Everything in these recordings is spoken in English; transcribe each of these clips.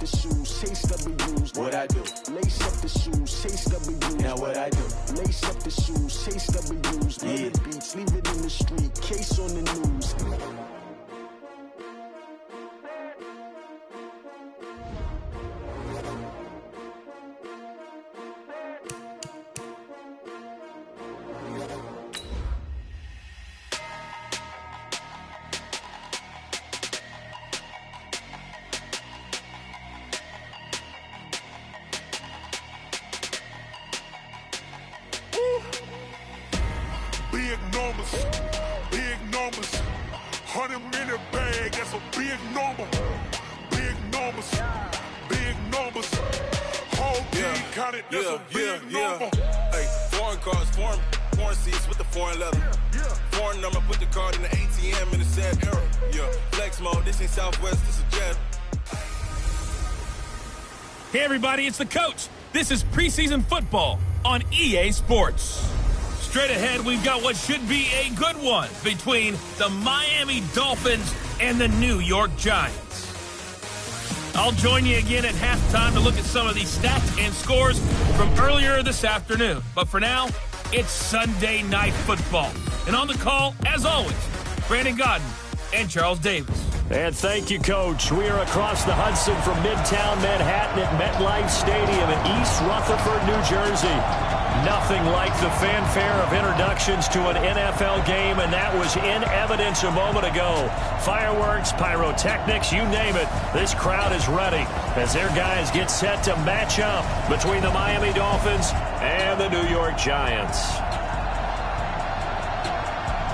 the shoes, chase W's. What I do? Lace up the shoes, chase W's. Now what I do? Lace up the shoes, chase W's. Yeah. The beats, leave it in the street, case on the news. Big numbers, 100-minute bag, that's a big number. Big numbers, whole team counted, that's a big number. Hey, foreign cars, foreign seats with the foreign leather. Foreign number, put the card in the ATM in the sad era. Yeah, flex mode, this ain't Southwest, this is Jet. Hey everybody, it's the coach. This is preseason football on EA Sports. Straight ahead, we've got what should be a good one between the Miami Dolphins and the New York Giants. I'll join you again at halftime to look at some of these stats and scores from earlier this afternoon. But for now, it's Sunday Night Football. And on the call, as always, Brandon Godden and Charles Davis. And thank you, Coach. We are across the Hudson from Midtown Manhattan at MetLife Stadium in East Rutherford, New Jersey. Nothing like the fanfare of introductions to an NFL game, and that was in evidence a moment ago. Fireworks, pyrotechnics, you name it. This crowd is ready as their guys get set to match up between the Miami Dolphins and the New York Giants.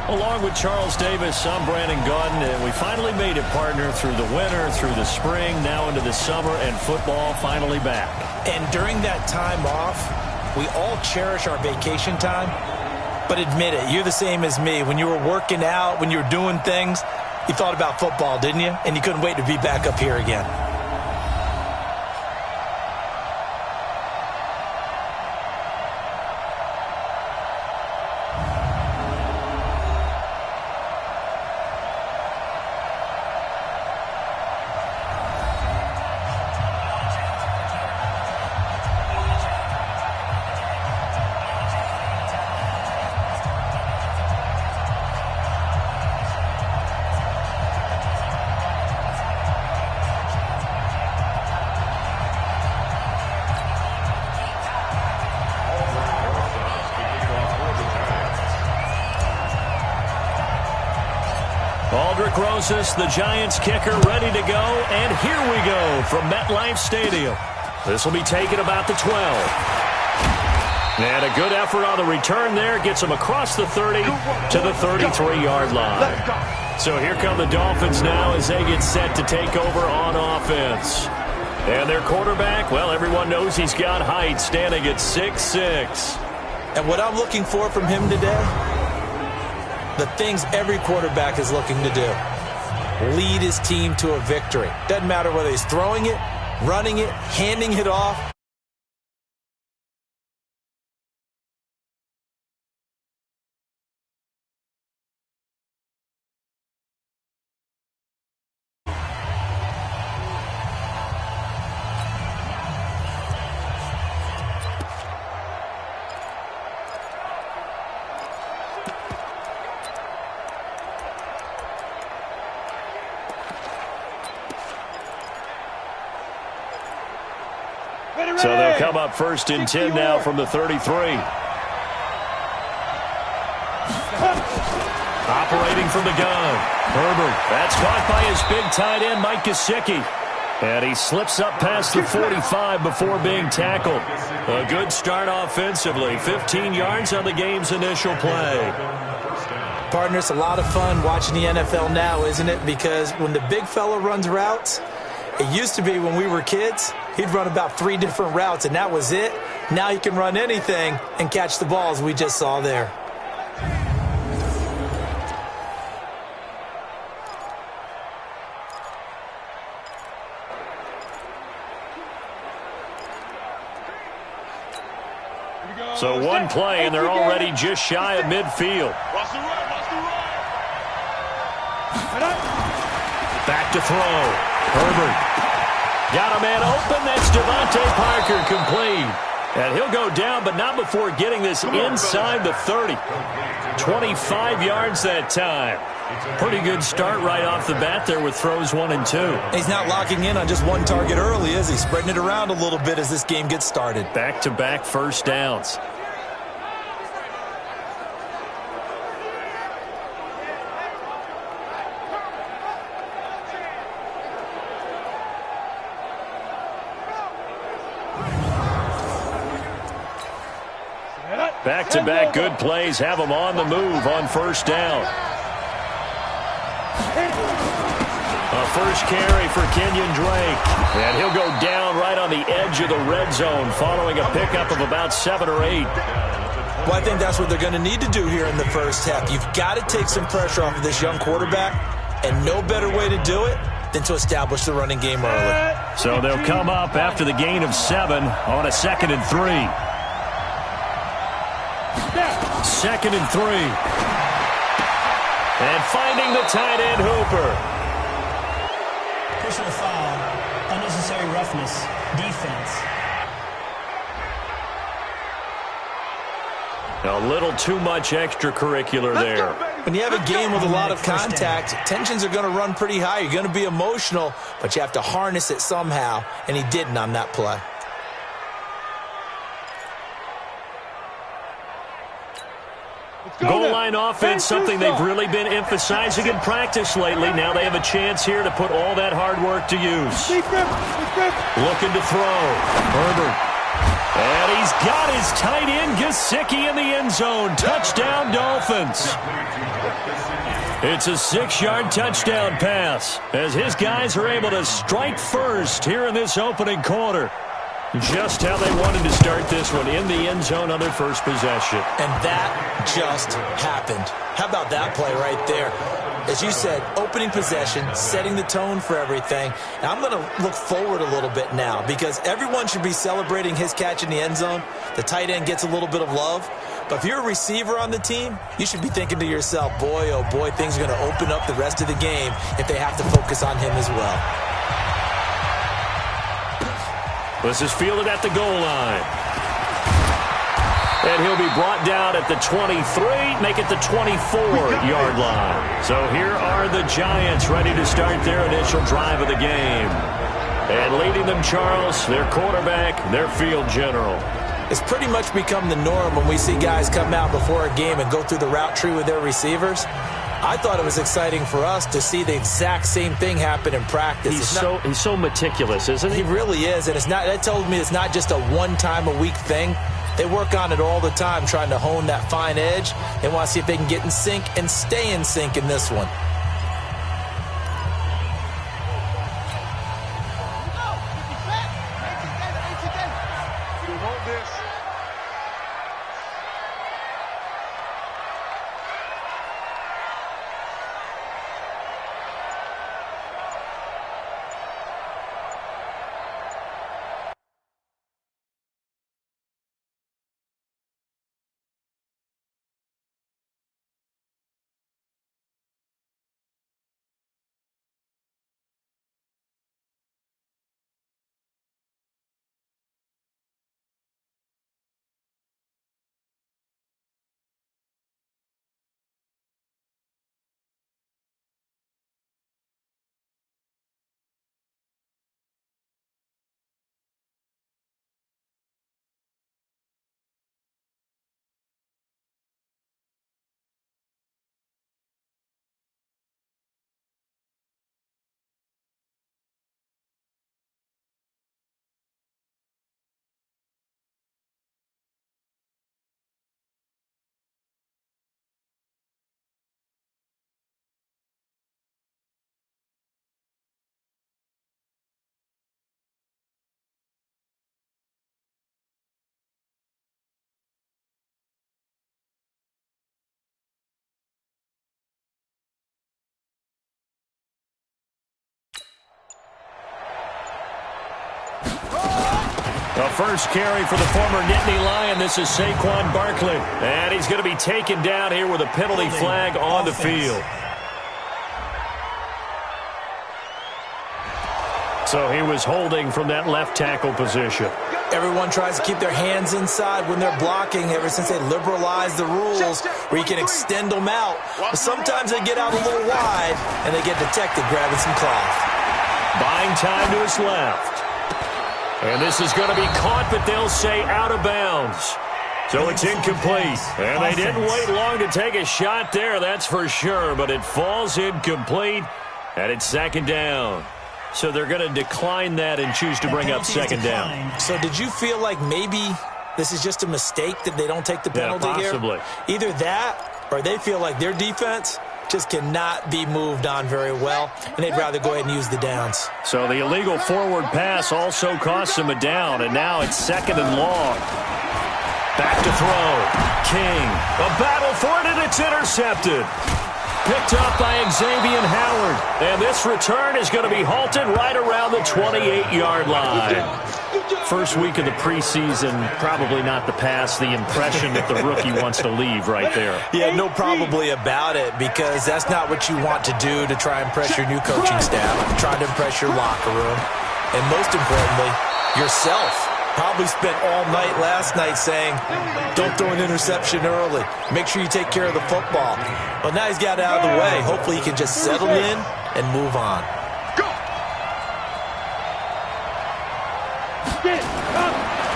Along with Charles Davis, I'm Brandon Godden, and we finally made it, partner, through the winter, through the spring, now into the summer, and football finally back. And during that time off, we all cherish our vacation time, but admit it, you're the same as me. When you were working out, when you were doing things, you thought about football, didn't you? And you couldn't wait to be back up here again. Roses, the Giants kicker, ready to go, and here we go from MetLife Stadium. This will be taken about the 12. And a good effort on the return there gets them across the 30 to the 33-yard line. So here come the Dolphins now as they get set to take over on offense. And their quarterback, well, everyone knows he's got height, standing at 6'6". And what I'm looking for from him today, the things every quarterback is looking to do. Lead his team to a victory. Doesn't matter whether he's throwing it, running it, handing it off. So they'll come up first and 10 now from the 33. Operating from the gun. Herbert. That's caught by his big tight end, Mike Gesicki. And he slips up past the 45 before being tackled. A good start offensively. 15 yards on the game's initial play. Partner, it's a lot of fun watching the NFL now, isn't it? Because when the big fella runs routes, it used to be when we were kids, he'd run about 3 different routes, and that was it. Now he can run anything and catch the balls we just saw there. So one play, and they're already just shy of midfield. Back to throw. Herbert. Got a man open. That's Devontae Parker, complete. And he'll go down, but not before getting this inside the 30. 25 yards that time. Pretty good start right off the bat there with throws 1 and 2. He's not locking in on just one target early, is he? Spreading it around a little bit as this game gets started. Back-to-back first downs. Back-to-back good plays have him on the move on first down. A first carry for Kenyon Drake. And he'll go down right on the edge of the red zone following a pickup of about 7 or 8. Well, I think that's what they're going to need to do here in the first half. You've got to take some pressure off of this young quarterback, and no better way to do it than to establish the running game early. So they'll come up after the gain of 7 on a 2nd and 3. 2nd and 3. And finding the tight end Hooper. Personal foul, unnecessary roughness, defense. A little too much extracurricular there. When you have a game with a lot of contact, tensions are going to run pretty high. You're going to be emotional, but you have to harness it somehow, and he didn't on that play. Goal line offense, something they've really been emphasizing in practice lately. Now they have a chance here to put all that hard work to use. Looking to throw. Herbert. And he's got his tight end, Gesicki, in the end zone. Touchdown, Dolphins. It's a 6-yard touchdown pass as his guys are able to strike first here in this opening quarter. Just how they wanted to start this one, in the end zone on their first possession. And that just happened. How about that play right there? As you said, opening possession, setting the tone for everything. Now I'm going to look forward a little bit now because everyone should be celebrating his catch in the end zone. The tight end gets a little bit of love. But if you're a receiver on the team, you should be thinking to yourself, boy, oh boy, things are going to open up the rest of the game if they have to focus on him as well. This is fielded at the goal line. And he'll be brought down at the 23, make it the 24-yard line. So here are the Giants ready to start their initial drive of the game. And leading them, Charles, their quarterback, their field general. It's pretty much become the norm when we see guys come out before a game and go through the route tree with their receivers. I thought it was exciting for us to see the exact same thing happen in practice. He's so meticulous, isn't he? He really is, and that tells me it's not just a one-time-a-week thing. They work on it all the time, trying to hone that fine edge. They want to see if they can get in sync and stay in sync in this one. The first carry for the former Nittany Lion. This is Saquon Barkley. And he's going to be taken down here with a penalty flag on the field. So he was holding from that left tackle position. Everyone tries to keep their hands inside when they're blocking ever since they liberalized the rules where you can extend them out. But sometimes they get out a little wide, and they get detected grabbing some cloth. Buying time to his left. And this is going to be caught, but they'll say out of bounds. So it's incomplete. And they didn't wait long to take a shot there, that's for sure. But it falls incomplete, and it's second down. So they're going to decline that and choose to bring up second down. So did you feel like maybe this is just a mistake that they don't take the penalty possibly. here? Either that or they feel like their defense just cannot be moved on very well, and they'd rather go ahead and use the downs. So the illegal forward pass also costs them a down, and now it's second and long. Back to throw. King. A battle for it, and it's intercepted. Picked up by Xavier Howard. And this return is going to be halted right around the 28-yard line. First week of the preseason, probably not the pass, the impression that the rookie wants to leave right there. Yeah, no probably about it, because that's not what you want to do to try and impress your new coaching staff. Try to impress your locker room. And most importantly, yourself. Probably spent all night last night saying, don't throw an interception early. Make sure you take care of the football. Well, now he's got it out of the way. Hopefully he can just settle in and move on.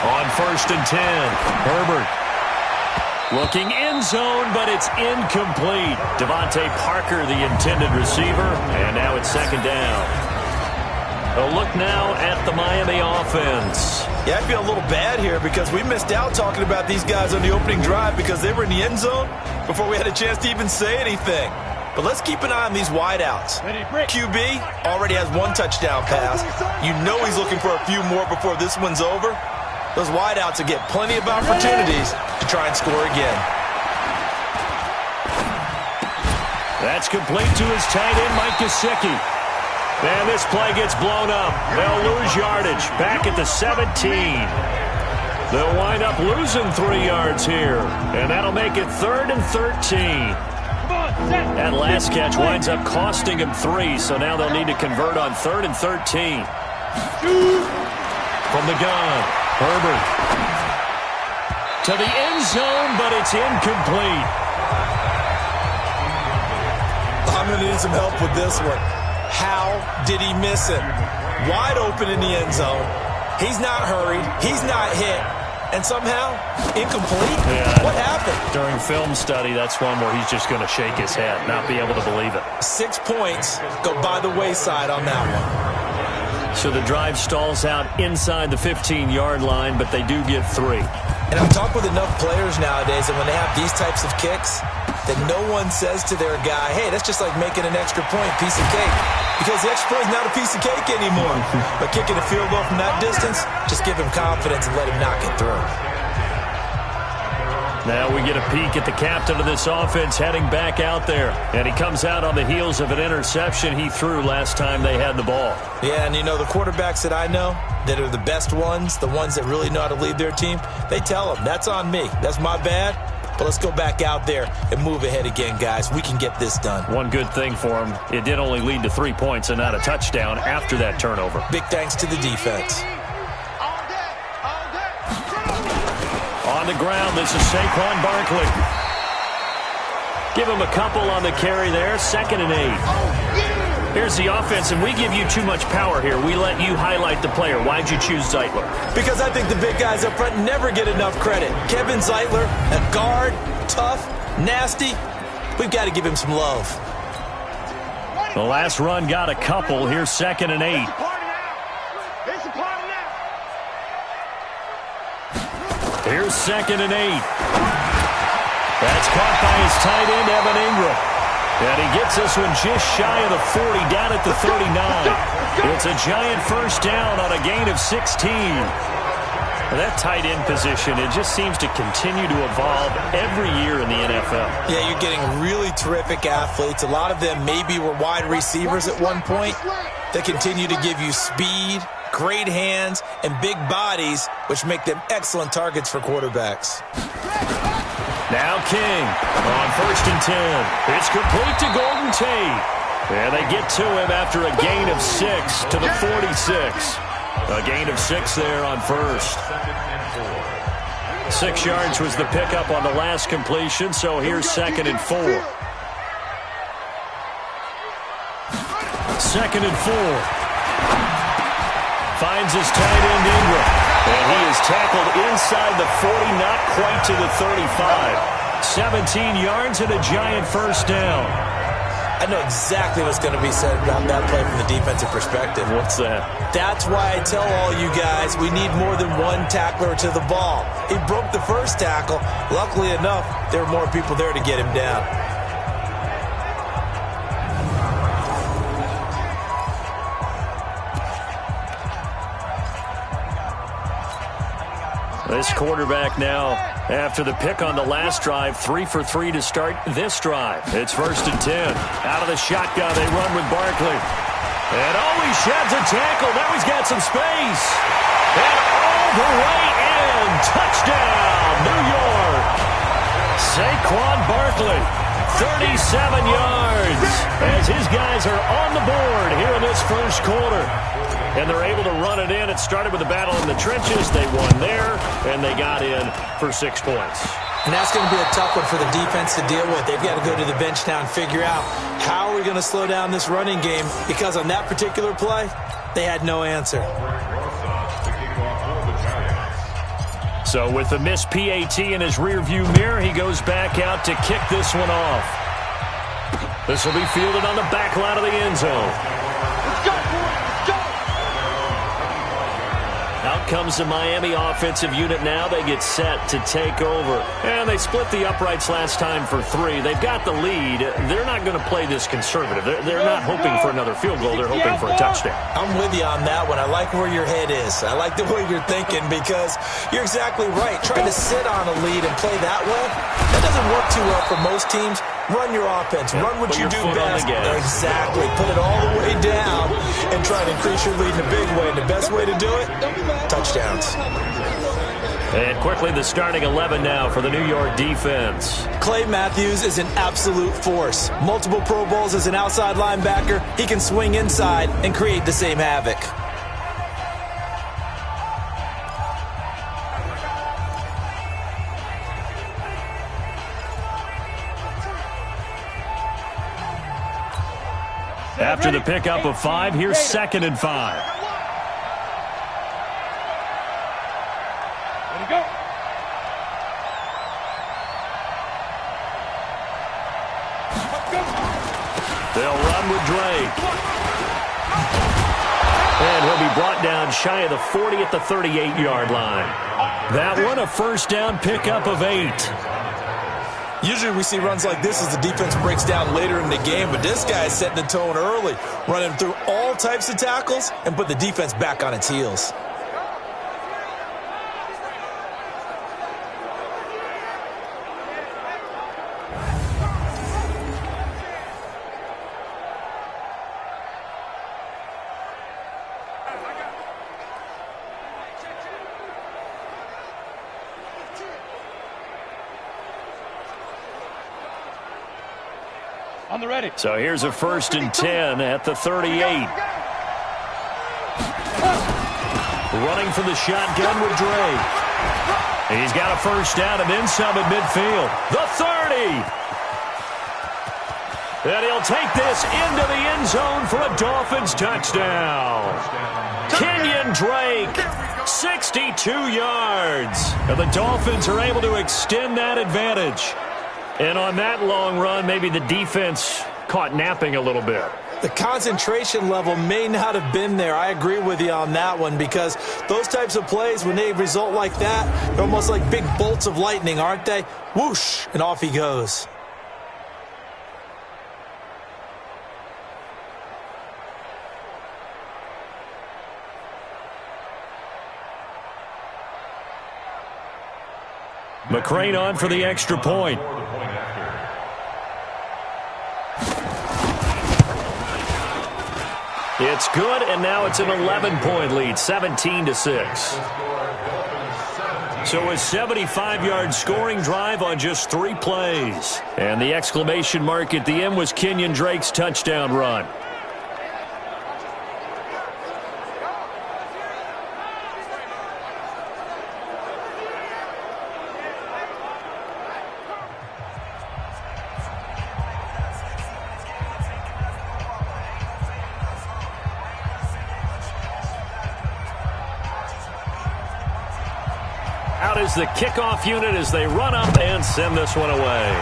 On 1st and 10, Herbert looking end zone, but it's incomplete. Devontae Parker, the intended receiver, and now it's second down. A look now at the Miami offense. Yeah, I feel a little bad here because we missed out talking about these guys on the opening drive because they were in the end zone before we had a chance to even say anything. But let's keep an eye on these wideouts. QB already has one touchdown pass. You know he's looking for a few more before this one's over. Those wideouts will get plenty of opportunities to try and score again. That's complete to his tight end, Mike Gesicki. And this play gets blown up. They'll lose yardage back at the 17. They'll wind up losing 3 yards here. And that'll make it 3rd and 13. That last catch winds up costing him 3, so now they'll need to convert on 3rd and 13. From the gun, Herbert. To the end zone, but it's incomplete. I'm going to need some help with this one. How did he miss it? Wide open in the end zone. He's not hurried. He's not hit. And somehow, incomplete? Yeah. What happened? During film study, that's one where he's just going to shake his head, not be able to believe it. 6 points go by the wayside on that one. So the drive stalls out inside the 15-yard line, but they do get 3. And I've talked with enough players nowadays that when they have these types of kicks, that no one says to their guy, hey, that's just like making an extra point, piece of cake. Because the extra point is not a piece of cake anymore. But kicking a field goal from that distance, just give him confidence and let him knock it through. Now we get a peek at the captain of this offense heading back out there. And he comes out on the heels of an interception he threw last time they had the ball. Yeah, and you know, the quarterbacks that I know that are the best ones, the ones that really know how to lead their team, they tell them, that's on me. That's my bad. But let's go back out there and move ahead again, guys. We can get this done. One good thing for him, it did only lead to 3 points and not a touchdown after that turnover. Big thanks to the defense. On the ground, this is Saquon Barkley. Give him a couple on the carry there, 2nd and 8. Here's the offense, and we give you too much power here. We let you highlight the player. Why'd you choose Zeitler? Because I think the big guys up front never get enough credit. Kevin Zeitler, a guard, tough, nasty. We've got to give him some love. The last run got a couple. Here's 2nd and 8. Here's 2nd and 8. That's caught by his tight end, Evan Ingram. And he gets this one just shy of the 40, down at the 39. It's a giant first down on a gain of 16. That tight end position, it just seems to continue to evolve every year in the NFL. Yeah, you're getting really terrific athletes. A lot of them maybe were wide receivers at one point. They continue to give you speed, great hands, and big bodies, which make them excellent targets for quarterbacks. Now King on 1st and 10. It's complete to Golden Tate. And they get to him after a gain of 6 to the 46. A gain of 6 there on first. 6 yards was the pickup on the last completion, so here's 2nd and 4. 2nd and 4. Finds his tight end Ingram. And he is tackled inside the 40, not quite to the 35. 17 yards and a giant first down. I know exactly what's going to be said about that play from the defensive perspective. What's that? That's why I tell all you guys we need more than one tackler to the ball. He broke the first tackle. Luckily enough, there were more people there to get him down. This quarterback now, after the pick on the last drive, 3 for 3 to start this drive. It's 1st and 10. Out of the shotgun, they run with Barkley. And he sheds a tackle. Now he's got some space. And all the way in. Touchdown, New York. Saquon Barkley, 37 yards. As his guys are on the board here in this first quarter. And they're able to run it in. It started with a battle in the trenches. They won there, and they got in for 6 points. And that's going to be a tough one for the defense to deal with. They've got to go to the bench now and figure out how are we going to slow down this running game, because on that particular play, they had no answer. So with the missed PAT in his rearview mirror, he goes back out to kick this one off. This will be fielded on the back line of the end zone. Out comes the Miami offensive unit now. They get set to take over. And they split the uprights last time for 3. They've got the lead. They're not going to play this conservative. They're not hoping for another field goal. They're hoping for a touchdown. I'm with you on that one. I like where your head is. I like the way you're thinking, because you're exactly right. Trying to sit on a lead and play that way, that doesn't work too well for most teams. Run your offense. Run what you do best. Exactly. Put it all the way down and try to increase your lead in a big way. And the best way to do it, touchdowns. And quickly, the starting 11 now for the New York defense. Clay Matthews is an absolute force. Multiple Pro Bowls as an outside linebacker. He can swing inside and create the same havoc. After the pickup of 5, here's 2nd and 5. Ready, go. They'll run with Drake. And he'll be brought down shy of the 40 at the 38-yard line. That one, a first down pickup of 8. Usually we see runs like this as the defense breaks down later in the game, but this guy is setting the tone early, running through all types of tackles and put the defense back on its heels. On the ready. So here's a 1st and 10 at the 38. Running for the shotgun with Drake. He's got a first down and then some at midfield. The 30. And he'll take this into the end zone for a Dolphins touchdown. Kenyon Drake, 62 yards. And the Dolphins are able to extend that advantage. And on that long run, maybe the defense caught napping a little bit. The concentration level may not have been there. I agree with you on that one, because those types of plays, when they result like that, they're almost like big bolts of lightning, aren't they? Whoosh, and off he goes. McCrane on for the extra point. It's good, and now it's an 11-point lead, 17-6. So a 75-yard scoring drive on just 3 plays. And the exclamation mark at the end was Kenyon Drake's touchdown run. Out is the kickoff unit as they run up and send this one away.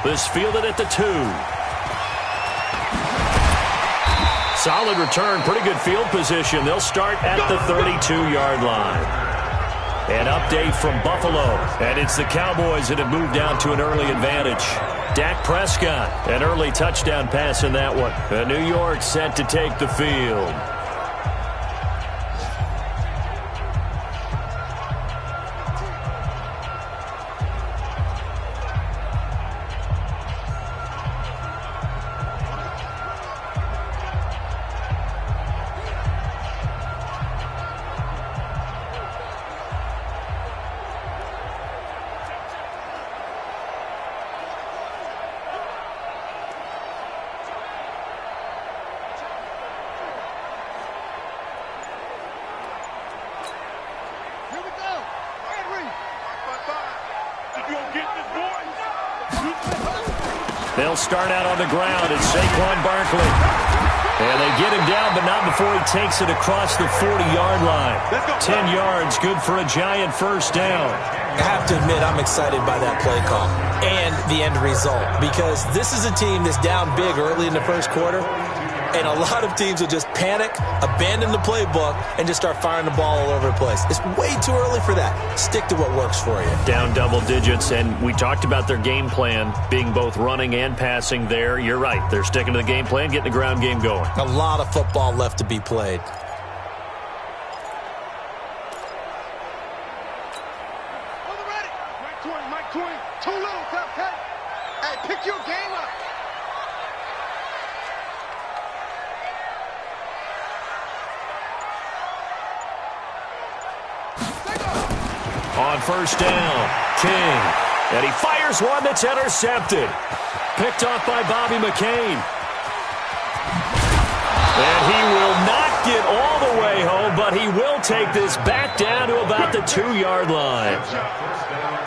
This fielded at the 2. Solid return, pretty good field position. They'll start at the 32-yard line. An update from Buffalo, and it's the Cowboys that have moved down to an early advantage. Dak Prescott, an early touchdown pass in that one. New York set to take the field. They'll start out on the ground. It's Saquon Barkley. And they get him down, but not before he takes it across the 40-yard line. 10 yards, good for a giant first down. I have to admit, I'm excited by that play call and the end result, because this is a team that's down big early in the first quarter, and a lot of teams will just panic, abandon the playbook, and just start firing the ball all over the place. It's way too early for that. Stick to what works for you. Down double digits, and we talked about their game plan being both running and passing there. You're right. They're sticking to the game plan, getting the ground game going. A lot of football left to be played. Mike 20, too little, okay? Hey, pick your game up. On first down, King. And he fires one that's intercepted. Picked off by Bobby McCain. And he will not get all the way home, but he will take this back down to about the 2-yard line.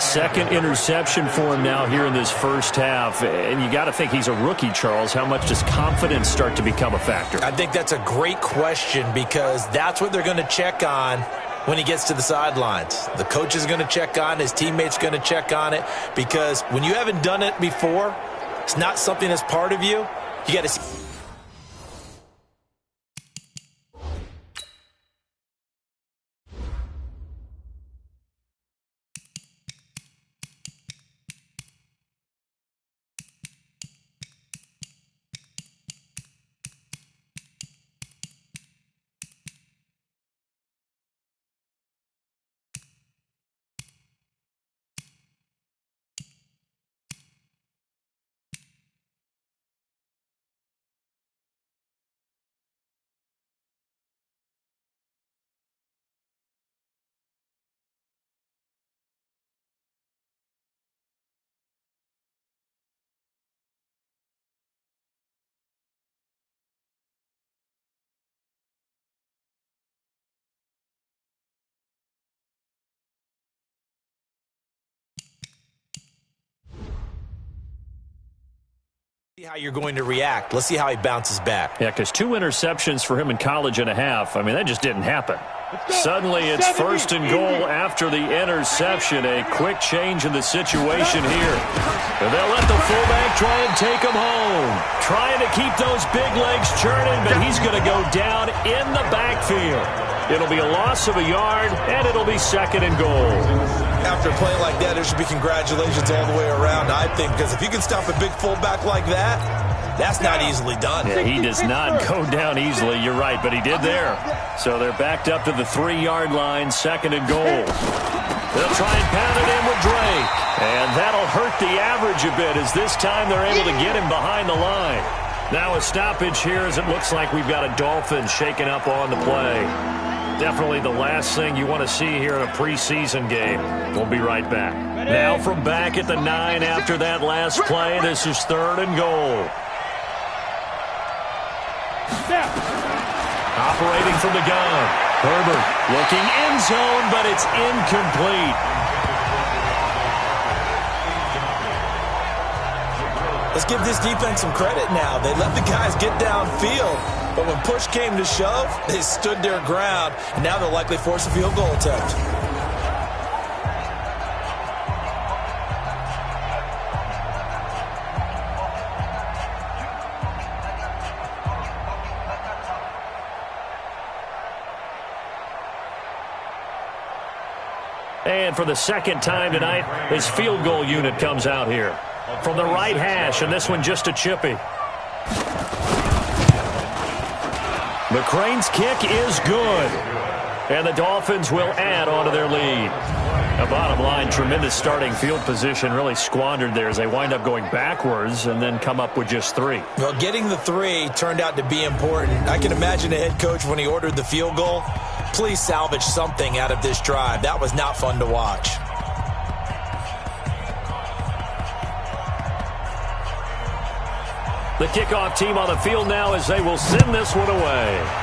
Second interception for him now here in this first half. And you got to think he's a rookie, Charles. How much does confidence start to become a factor? I think that's a great question, because that's what they're going to check on when he gets to the sidelines. The coach is going to check on it. His teammates going to check on it, because when you haven't done it before, it's not something that's part of you. You got to see. See how you're going to react. Let's see how he bounces back. Yeah, because 2 interceptions for him in college and a half. I mean, that just didn't happen. Suddenly it's first and goal after the interception. A quick change in the situation here. And they'll let the fullback try and take him home. Trying to keep those big legs churning, but he's going to go down in the backfield. It'll be a loss of a yard, and it'll be second and goal. After a play like that, there should be congratulations all the way around, I think, because if you can stop a big fullback like that, that's not easily done. Yeah, he does not go down easily. You're right, but he did there. So they're backed up to the 3-yard line, second and goal. They'll try and pound it in with Drake. And that'll hurt the average a bit, as this time they're able to get him behind the line. Now a stoppage here as it looks like we've got a Dolphins shaking up on the play. Definitely the last thing you want to see here in a preseason game. We'll be right back. Now from back at the 9 after that last play, this is 3rd and goal. Operating from the gun. Herbert looking end zone, but it's incomplete. Let's give this defense some credit now. They let the guys get downfield, but when push came to shove, they stood their ground, and now they'll likely force a field goal attempt. And for the second time tonight, his field goal unit comes out here. From the right hash, and this one just a chippy. McCrane's kick is good. And the Dolphins will add on to their lead. A bottom line, tremendous starting field position really squandered there as they wind up going backwards and then come up with just 3. Well, getting the 3 turned out to be important. I can imagine the head coach when he ordered the field goal. Please salvage something out of this drive. That was not fun to watch. The kickoff team on the field now as they will send this one away.